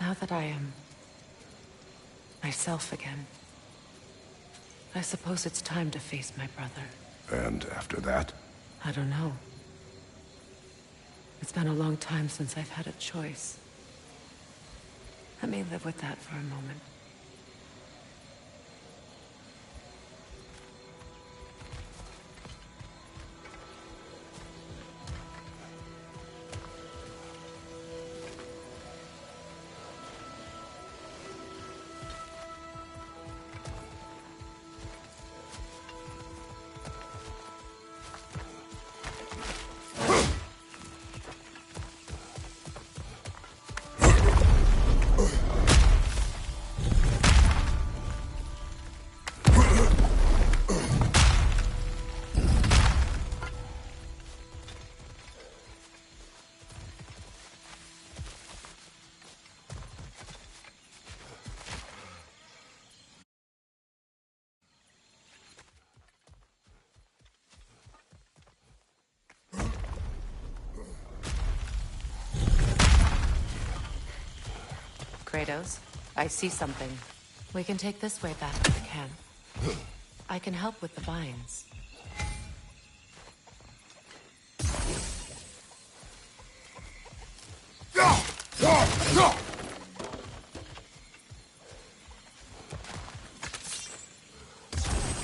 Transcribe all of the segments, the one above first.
Now that I am myself again, I suppose it's time to face my brother. And after that? I don't know. It's been a long time since I've had a choice. Let me live with that for a moment. Kratos, I see something. We can take this way back to the camp. I can help with the vines.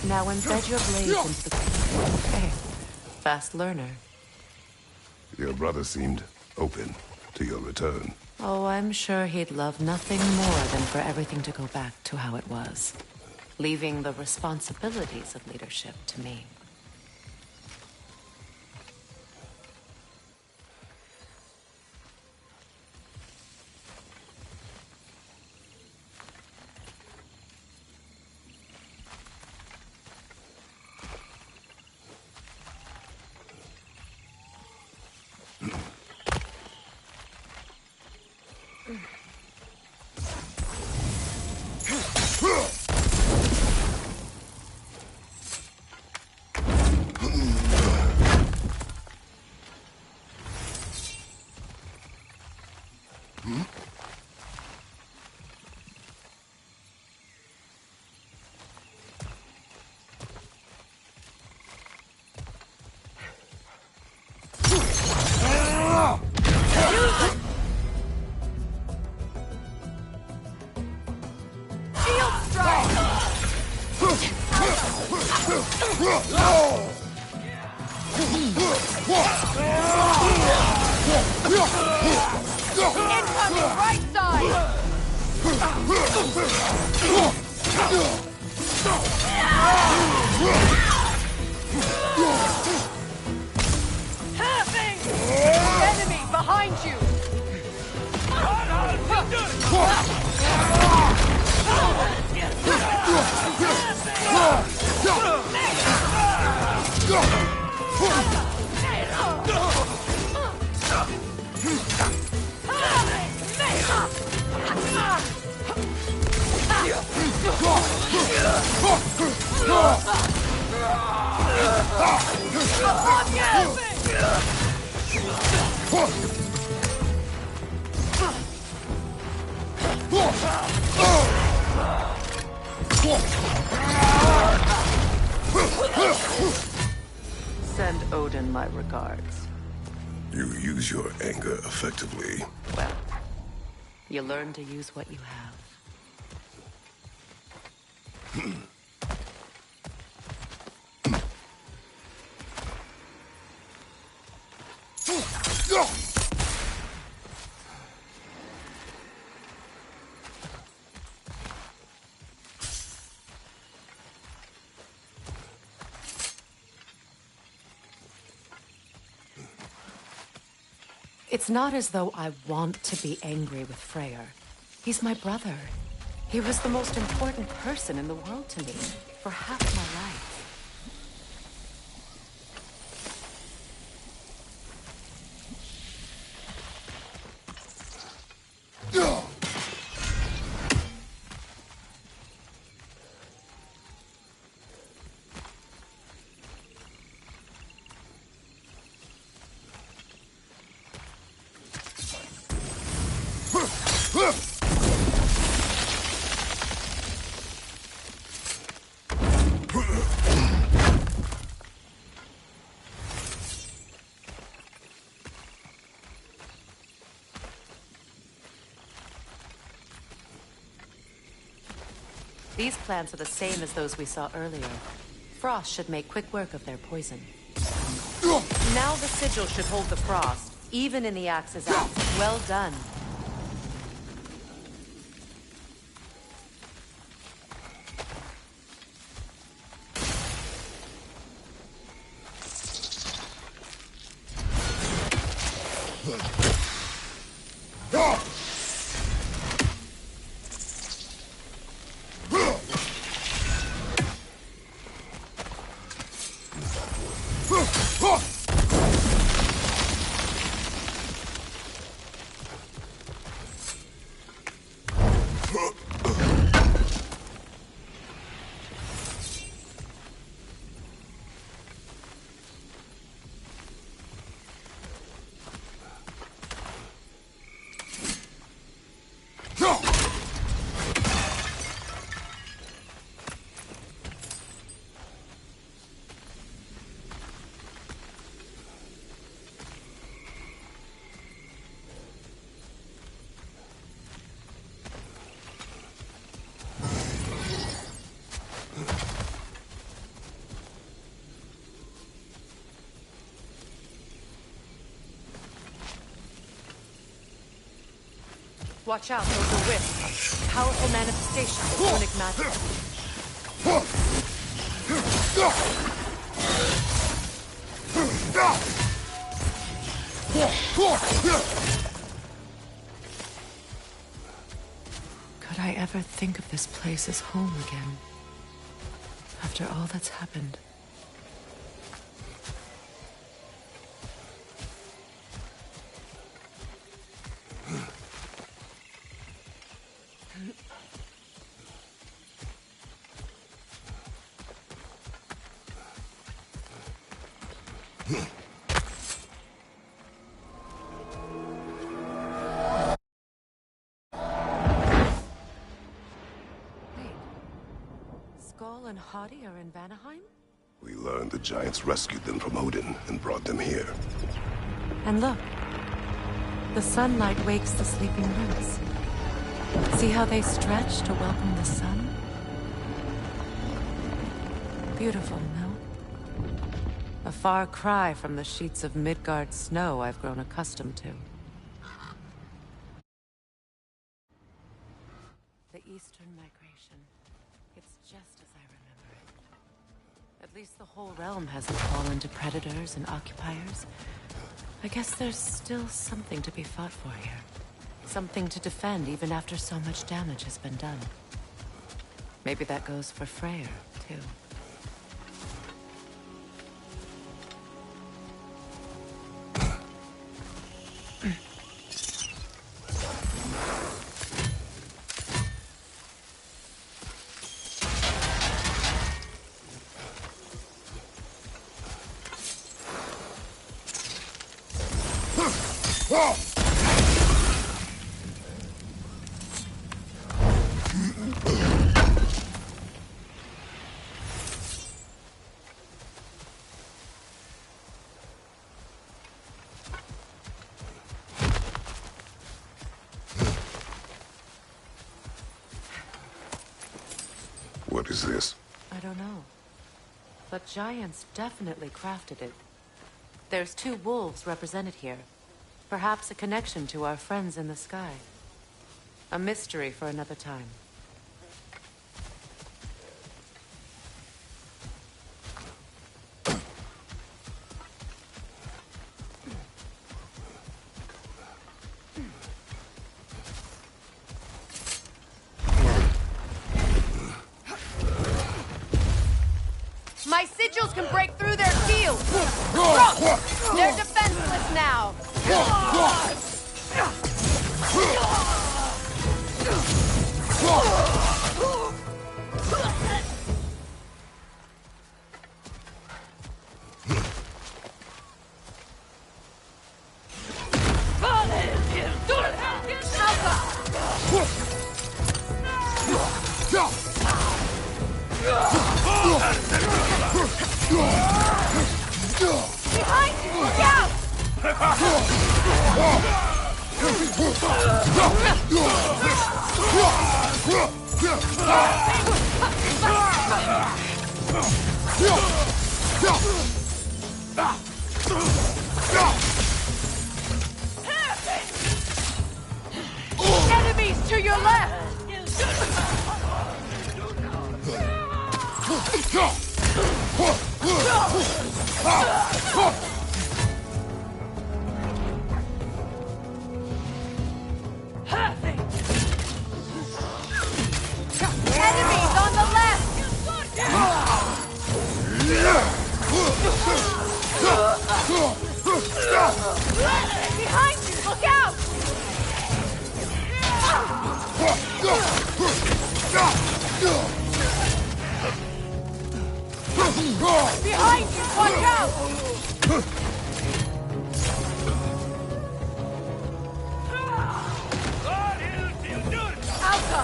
Now embed your blades into the... Okay. Fast learner. Your brother seemed open to your return. Oh, I'm sure he'd love nothing more than for everything to go back to how it was. Leaving the responsibilities of leadership to me. Incoming right side! Having! Enemy behind you! Send Odin my regards. You use your anger effectively. Well, you learn to use what you have. It's not as though I want to be angry with Freyr. He's my brother. He was the most important person in the world to me for half my life. These plants are the same as those we saw earlier. Frost should make quick work of their poison. Now the sigil should hold the frost, even in the axe's axe. Well done. Watch out, those are wisps. Powerful manifestations of runic magic. Could I ever think of this place as home again? After all that's happened. Skull and Hadi are in Vanaheim? We learned the giants rescued them from Odin and brought them here. And look, the sunlight wakes the sleeping roots. See how they stretch to welcome the sun? Beautiful, no? A far cry from the sheets of Midgard snow I've grown accustomed to. The eastern migration. It's just as I remember it. At least the whole realm hasn't fallen to predators and occupiers. I guess there's still something to be fought for here. Something to defend even after so much damage has been done. Maybe that goes for Freyr, too. What is this? I don't know. But giants definitely crafted it. There's 2 wolves represented here. Perhaps a connection to our friends in the sky. A mystery for another time. My sigils can break through their shields! Wrong! They're defenseless now! Behind you! Look out! Enemies to your left! Enemies on the left! Behind you! Look out! Behind you! Watch out! Alka!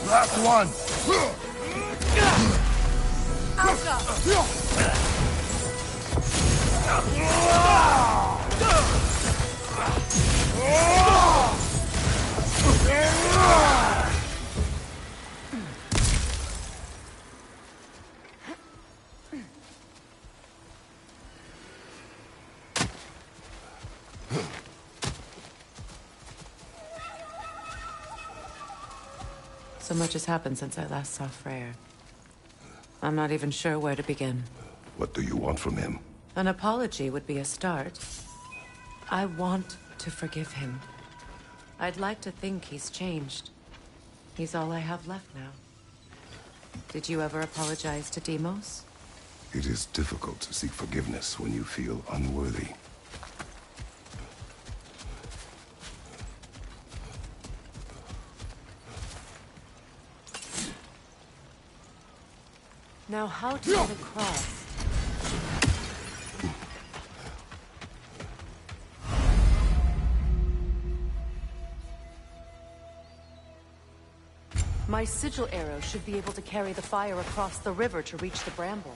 Last one! Alka! So much has happened since I last saw Freyr. I'm not even sure where to begin. What do you want from him? An apology would be a start. I want to forgive him. I'd like to think he's changed. He's all I have left now. Did you ever apologize to Deimos? It is difficult to seek forgiveness when you feel unworthy. Now how to get across? My sigil arrow should be able to carry the fire across the river to reach the bramble.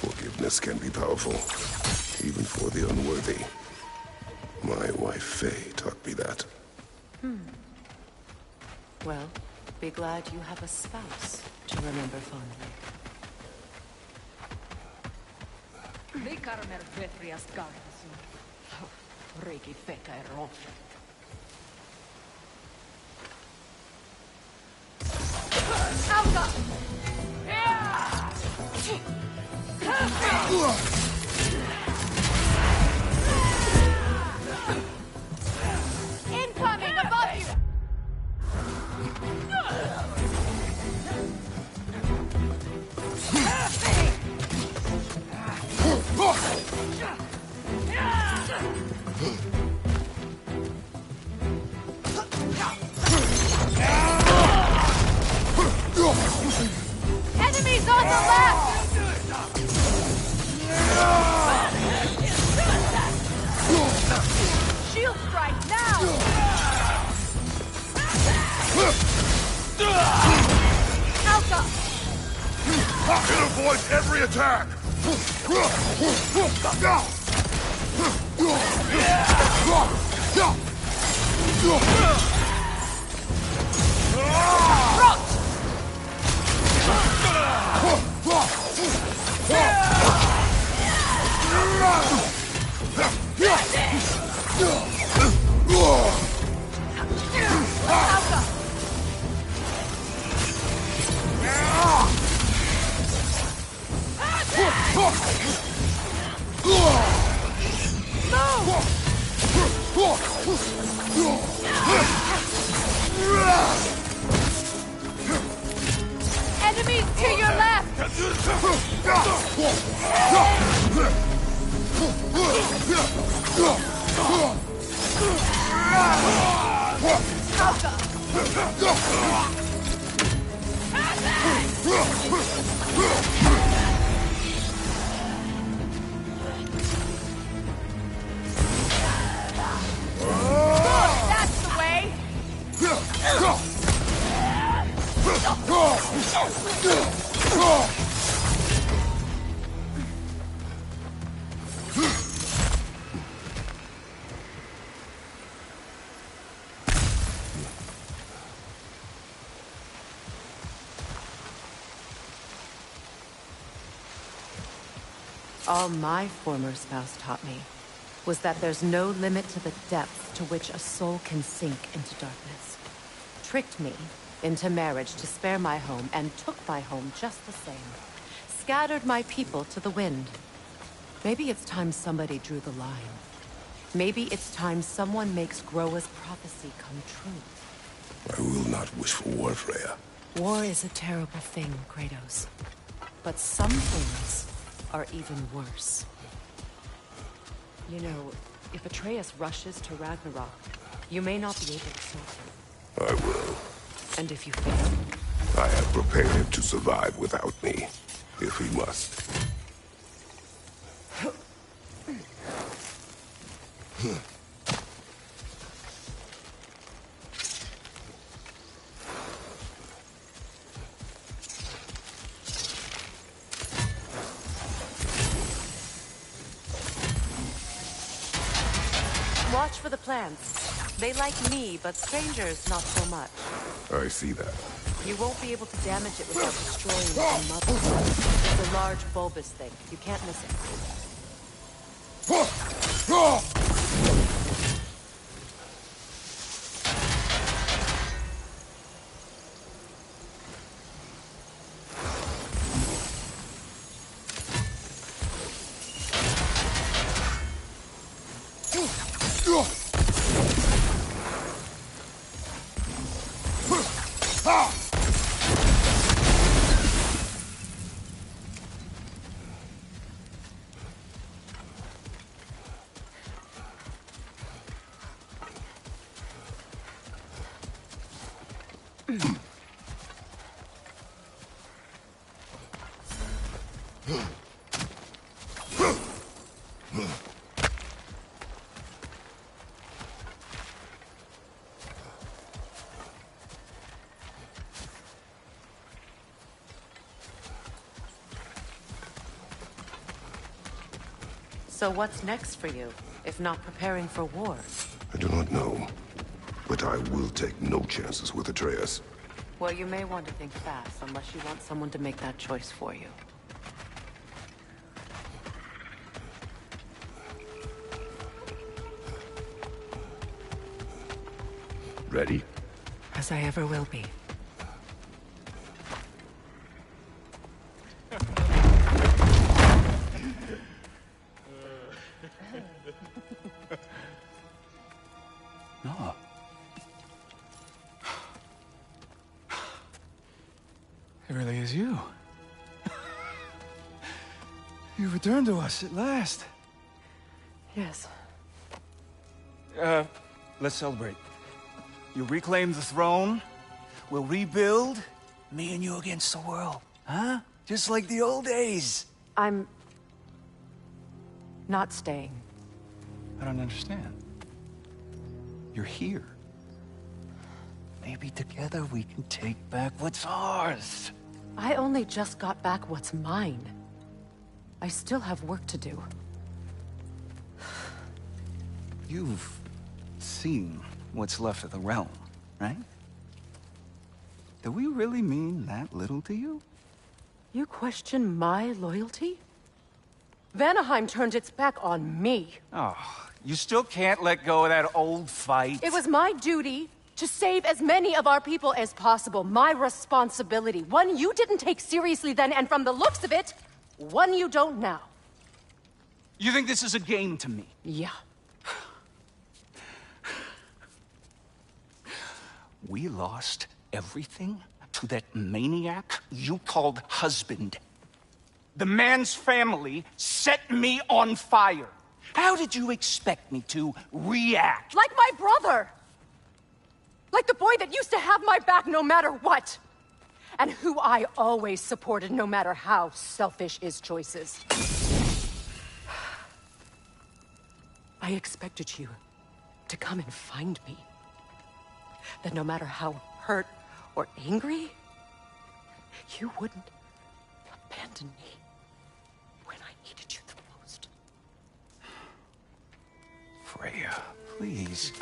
Forgiveness can be powerful, even for the unworthy. My wife Faye taught me that. Well, be glad you have a spouse to remember fondly. Alka! Incoming above you! Enemies on the left! Shield strike now! Alka! It avoids every attack! Alka! Enemies to your left! That's the way! All my former spouse taught me was that there's no limit to the depth to which a soul can sink into darkness. Tricked me into marriage to spare my home, and took my home just the same. Scattered my people to the wind. Maybe it's time somebody drew the line. Maybe it's time someone makes Groa's prophecy come true. I will not wish for war, Freya. War is a terrible thing, Kratos. But some things are even worse. You know, if Atreus rushes to Ragnarok, you may not be able to stop him. I will. And if you fail? I have prepared him to survive without me, if he must. Watch for the plants. They like me, but strangers not so much. I see that. You won't be able to damage it without destroying the mother. It's a large bulbous thing. You can't miss it. So what's next for you, if not preparing for war? I do not know, but I will take no chances with Atreus. Well, you may want to think fast, unless you want someone to make that choice for you. Ready? As I ever will be. No. It really is you. You returned to us at last. Yes. Let's celebrate. You reclaim the throne. We'll rebuild. Me and you against the world. Huh? Just like the old days. I'm not staying. I don't understand. You're here. Maybe together we can take back what's ours. I only just got back what's mine. I still have work to do. You've seen what's left of the realm, right? Do we really mean that little to you? You question my loyalty? Vanaheim turned its back on me. Oh, you still can't let go of that old fight? It was my duty to save as many of our people as possible. My responsibility. One you didn't take seriously then, and from the looks of it, one you don't now. You think this is a game to me? Yeah. We lost everything to that maniac you called husband. The man's family set me on fire. How did you expect me to react? Like my brother! Like the boy that used to have my back no matter what! And who I always supported no matter how selfish his choices. I expected you to come and find me. That no matter how hurt or angry, you wouldn't abandon me when I needed you the most. Freya, please.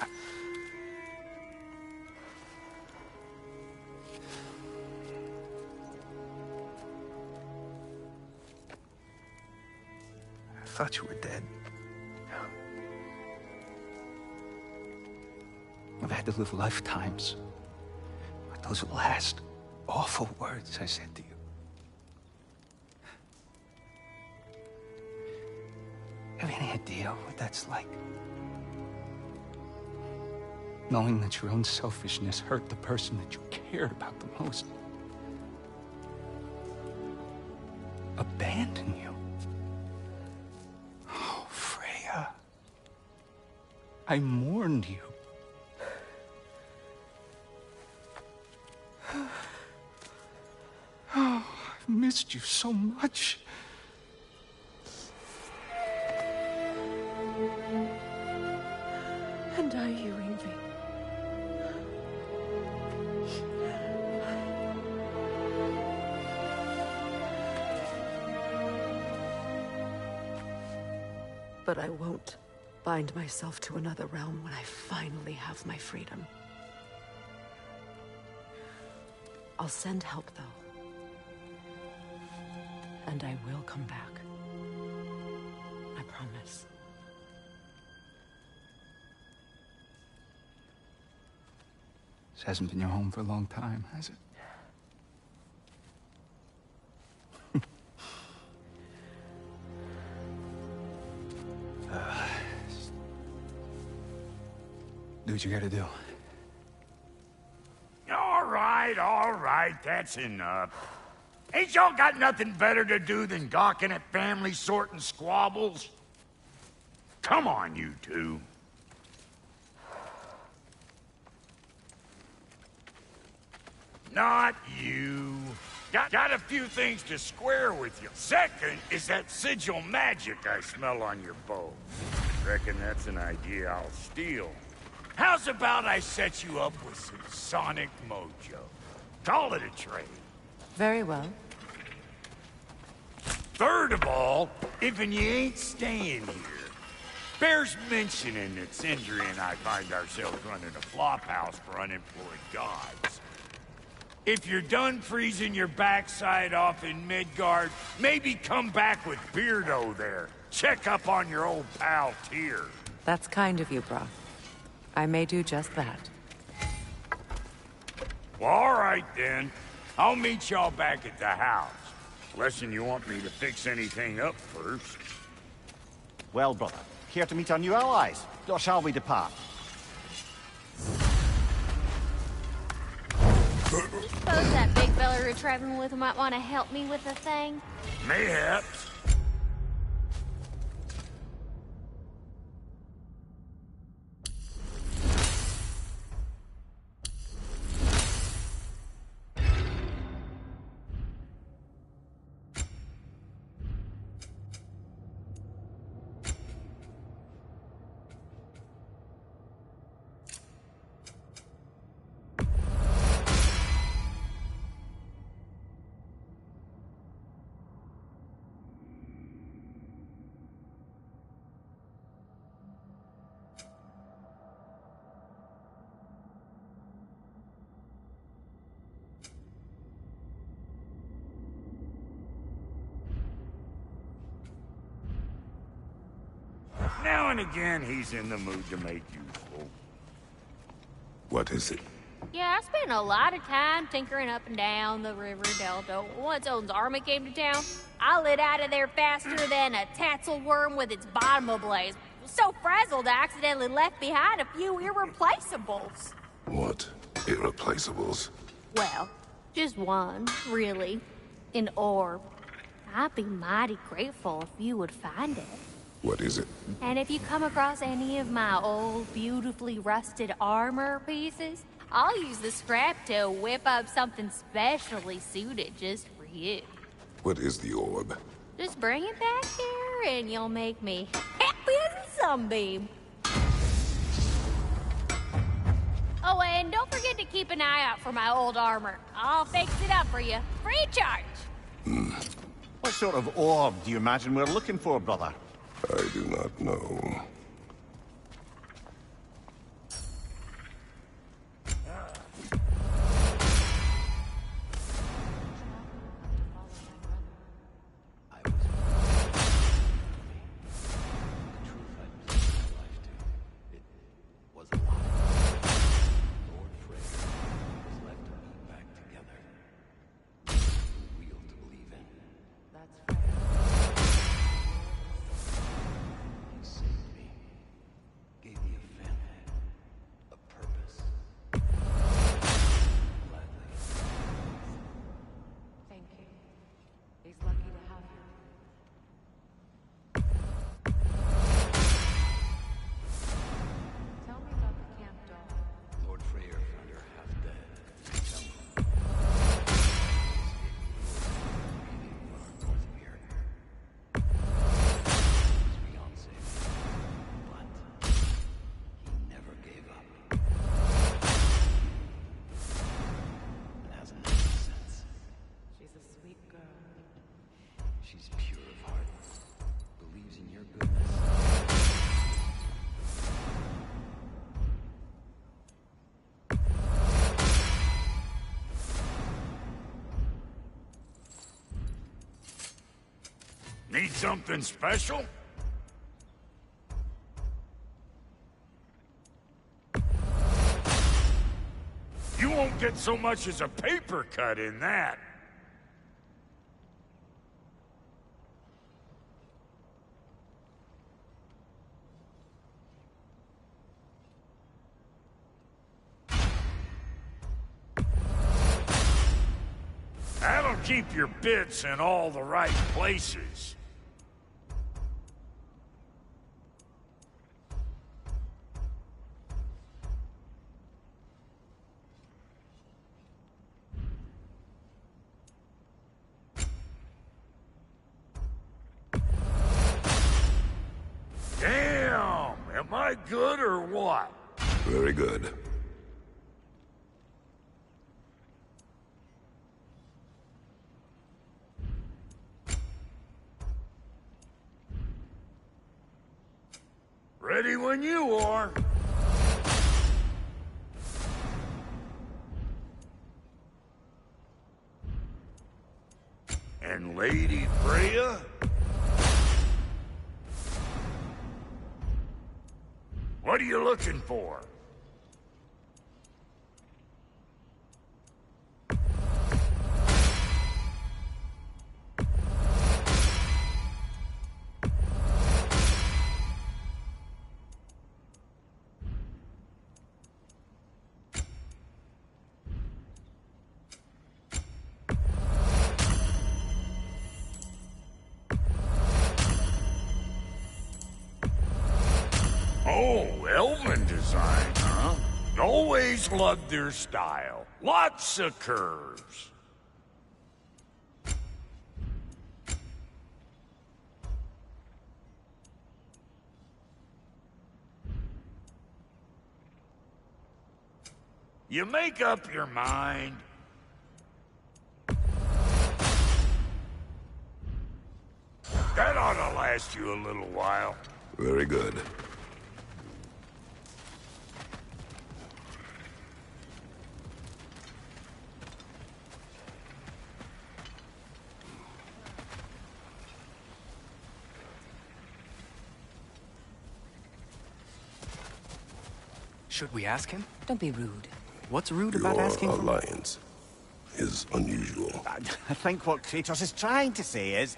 I thought you were dead. I've had to live lifetimes with those last awful words I said to you. Have any idea what that's like? Knowing that your own selfishness hurt the person that you cared about the most. Abandon you. Oh, Freya. I mourned you. Oh, I've missed you so much. And are you, Yngvi? But I won't bind myself to another realm when I finally have my freedom. I'll send help, though. And I will come back. I promise. This hasn't been your home for a long time, has it? Do what you gotta do. All right, that's enough. Ain't y'all got nothing better to do than gawking at family sorting squabbles? Come on, you two. Not you. Got a few things to square with you. Second is that sigil magic I smell on your bow. Reckon that's an idea I'll steal. How's about I set you up with some sonic mojo? Call it a trade. Very well. Third of all, if you ain't staying here, bears mentioning that Sindri and I find ourselves running a flop house for unemployed gods. If you're done freezing your backside off in Midgard, maybe come back with Beardo there. Check up on your old pal Tyr. That's kind of you, Brock. I may do just that. Well, all right then. I'll meet y'all back at the house. Unless you want me to fix anything up first. Well, brother, here to meet our new allies. Or shall we depart? Suppose that big fella you're traveling with might want to help me with a thing? Mayhaps. Now and again, he's in the mood to make useful. What is it? Yeah, I spent a lot of time tinkering up and down the river delta. Once Odin's army came to town, I lit out of there faster than a tassel worm with its bottom ablaze. So frazzled, I accidentally left behind a few irreplaceables. What Irreplaceables. Well, just one, really. An orb. I'd be mighty grateful if you would find it. What is it? And if you come across any of my old, beautifully rusted armor pieces, I'll use the scrap to whip up something specially suited just for you. What is the orb? Just bring it back here and you'll make me happy as a sunbeam. Oh, and don't forget to keep an eye out for my old armor. I'll fix it up for you. Free charge! What sort of orb do you imagine we're looking for, brother? I do not know. Need something special? You won't get so much as a paper cut in that. That'll keep your bits in all the right places. Damn! Am I good or what? Very good. Ready when you are. And Lady Freya? What are you looking for? Oh, Elven design, huh? Always loved their style. Lots of curves. You make up your mind. That ought to last you a little while. Very good. Should we ask him? Don't be rude. What's rude about asking Your for... alliance is unusual. I think what Kratos is trying to say is,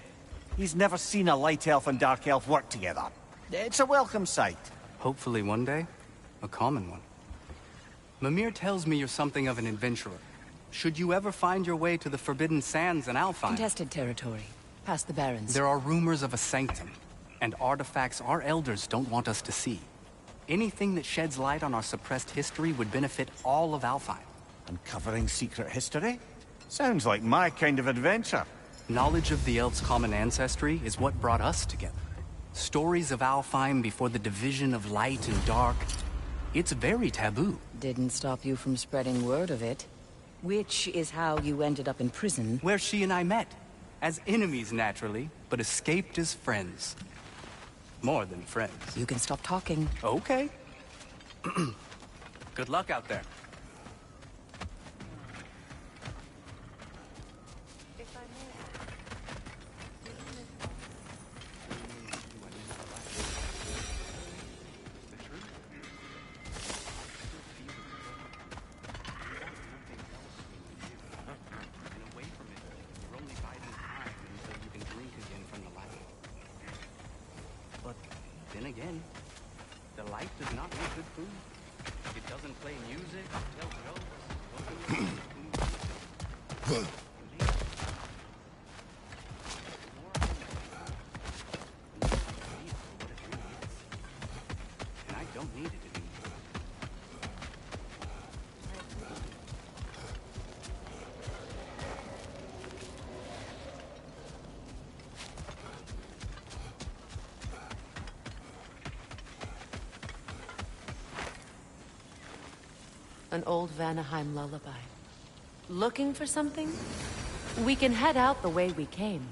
he's never seen a light elf and dark elf work together. It's a welcome sight. Hopefully one day, a common one. Mimir tells me you're something of an adventurer. Should you ever find your way to the Forbidden Sands in Alfheim... Contested territory. Past the Barrens. There are rumors of a sanctum, and artifacts our elders don't want us to see. Anything that sheds light on our suppressed history would benefit all of Alfheim. Uncovering secret history? Sounds like my kind of adventure. Knowledge of the elves' common ancestry is what brought us together. Stories of Alfheim before the division of light and dark. It's very taboo. Didn't stop you from spreading word of it. Which is how you ended up in prison. Where she and I met. As enemies, naturally, but escaped as friends. More than friends. You can stop talking. Okay. Good luck out there. Then again, the light does not make good food. It doesn't play music, tell jokes. And I don't need it anymore. An old Vanaheim lullaby. Looking for something? We can head out the way we came.